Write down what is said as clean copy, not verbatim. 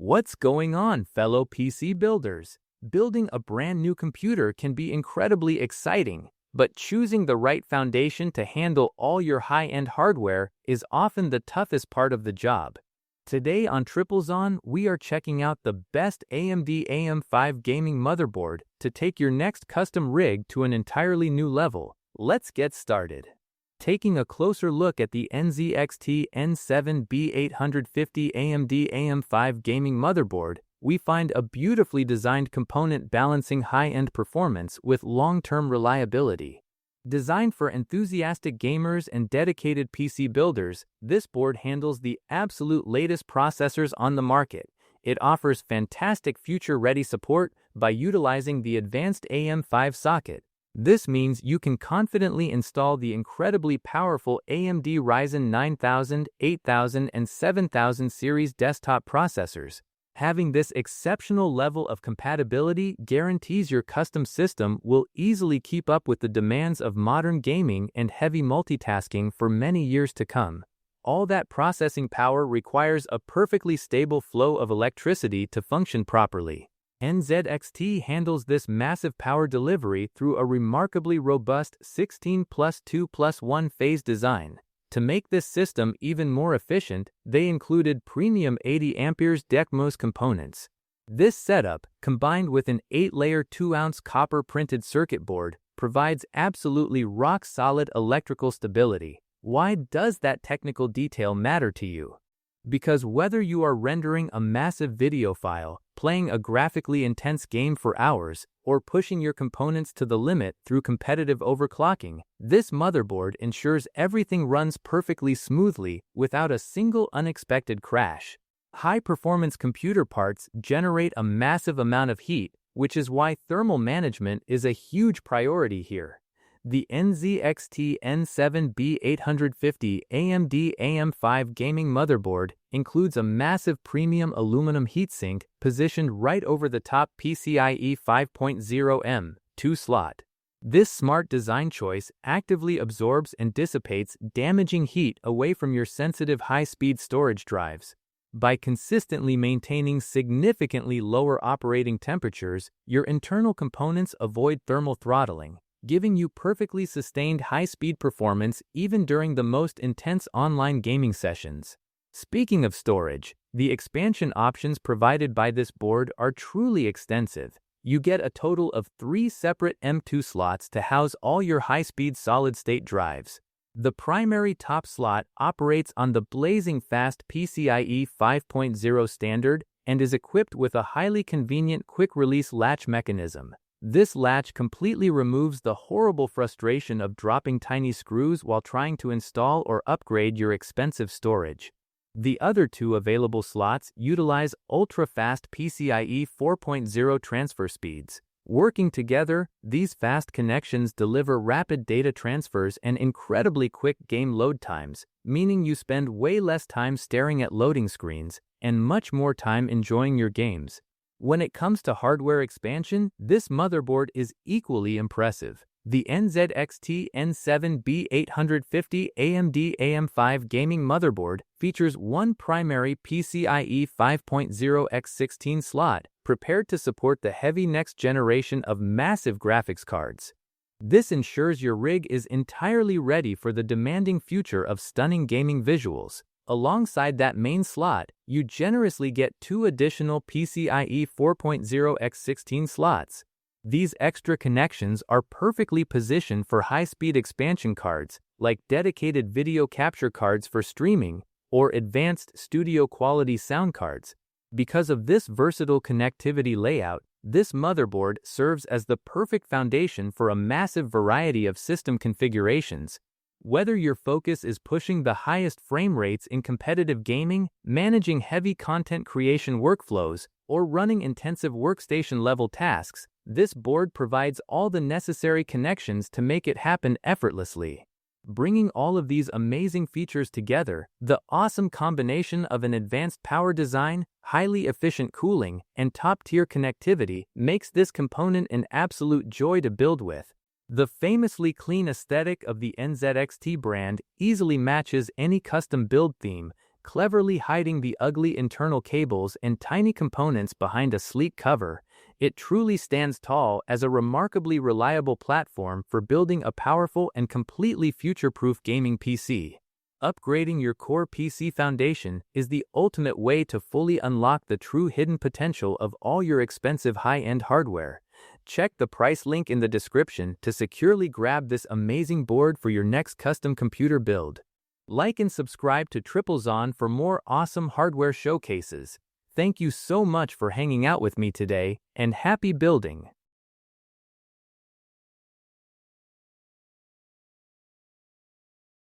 What's going on, fellow PC builders? Building a brand new computer can be incredibly exciting, but choosing the right foundation to handle all your high-end hardware is often the toughest part of the job. Today on Triplezon, we are checking out the best AMD AM5 gaming motherboard to take your next custom rig to an entirely new level. Let's get started. Taking a closer look at the NZXT N7B850 AMD AM5 gaming motherboard, we find a beautifully designed component balancing high-end performance with long-term reliability. Designed for enthusiastic gamers and dedicated PC builders, this board handles the absolute latest processors on the market. It offers fantastic future-ready support by utilizing the advanced AM5 socket. This means you can confidently install the incredibly powerful AMD Ryzen 9000, 8000, and 7000 series desktop processors. Having this exceptional level of compatibility guarantees your custom system will easily keep up with the demands of modern gaming and heavy multitasking for many years to come. All that processing power requires a perfectly stable flow of electricity to function properly. NZXT handles this massive power delivery through a remarkably robust 16+2+1 phase design. To make this system even more efficient, they included premium 80 amperes DECMOS components. This setup, combined with an 8-layer 2-ounce copper-printed circuit board, provides absolutely rock-solid electrical stability. Why does that technical detail matter to you? Because whether you are rendering a massive video file, playing a graphically intense game for hours, or pushing your components to the limit through competitive overclocking, this motherboard ensures everything runs perfectly smoothly without a single unexpected crash. High-performance computer parts generate a massive amount of heat, which is why thermal management is a huge priority here. The NZXT N7B850 AMD AM5 gaming motherboard includes a massive premium aluminum heatsink positioned right over the top PCIe 5.0 M2-slot. This smart design choice actively absorbs and dissipates damaging heat away from your sensitive high-speed storage drives. By consistently maintaining significantly lower operating temperatures, your internal components avoid thermal throttling, giving you perfectly sustained high-speed performance even during the most intense online gaming sessions. Speaking of storage, the expansion options provided by this board are truly extensive. You get a total of 3 separate M2 slots to house all your high-speed solid-state drives. The primary top slot operates on the blazing fast PCIe 5.0 standard and is equipped with a highly convenient quick-release latch mechanism. This latch completely removes the horrible frustration of dropping tiny screws while trying to install or upgrade your expensive storage. The other 2 available slots utilize ultra-fast PCIe 4.0 transfer speeds. Working together, these fast connections deliver rapid data transfers and incredibly quick game load times, meaning you spend way less time staring at loading screens and much more time enjoying your games. When it comes to hardware expansion, this motherboard is equally impressive. The NZXT N7B850 AMD AM5 gaming motherboard features one primary PCIe 5.0 x16 slot, prepared to support the heavy next generation of massive graphics cards. This ensures your rig is entirely ready for the demanding future of stunning gaming visuals. Alongside that main slot, you generously get 2 additional PCIe 4.0 x16 slots. These extra connections are perfectly positioned for high-speed expansion cards, like dedicated video capture cards for streaming or advanced studio-quality sound cards. Because of this versatile connectivity layout, this motherboard serves as the perfect foundation for a massive variety of system configurations. Whether your focus is pushing the highest frame rates in competitive gaming, managing heavy content creation workflows, or running intensive workstation-level tasks, this board provides all the necessary connections to make it happen effortlessly. Bringing all of these amazing features together, the awesome combination of an advanced power design, highly efficient cooling, and top-tier connectivity makes this component an absolute joy to build with. The famously clean aesthetic of the NZXT brand easily matches any custom build theme, Cleverly hiding the ugly internal cables and tiny components behind a sleek cover, it truly stands tall as a remarkably reliable platform for building a powerful and completely future-proof gaming PC. Upgrading your core PC foundation is the ultimate way to fully unlock the true hidden potential of all your expensive high-end hardware. Check the price link in the description to securely grab this amazing board for your next custom computer build. Like and subscribe to Triplezon for more awesome hardware showcases. Thank you so much for hanging out with me today, and happy building!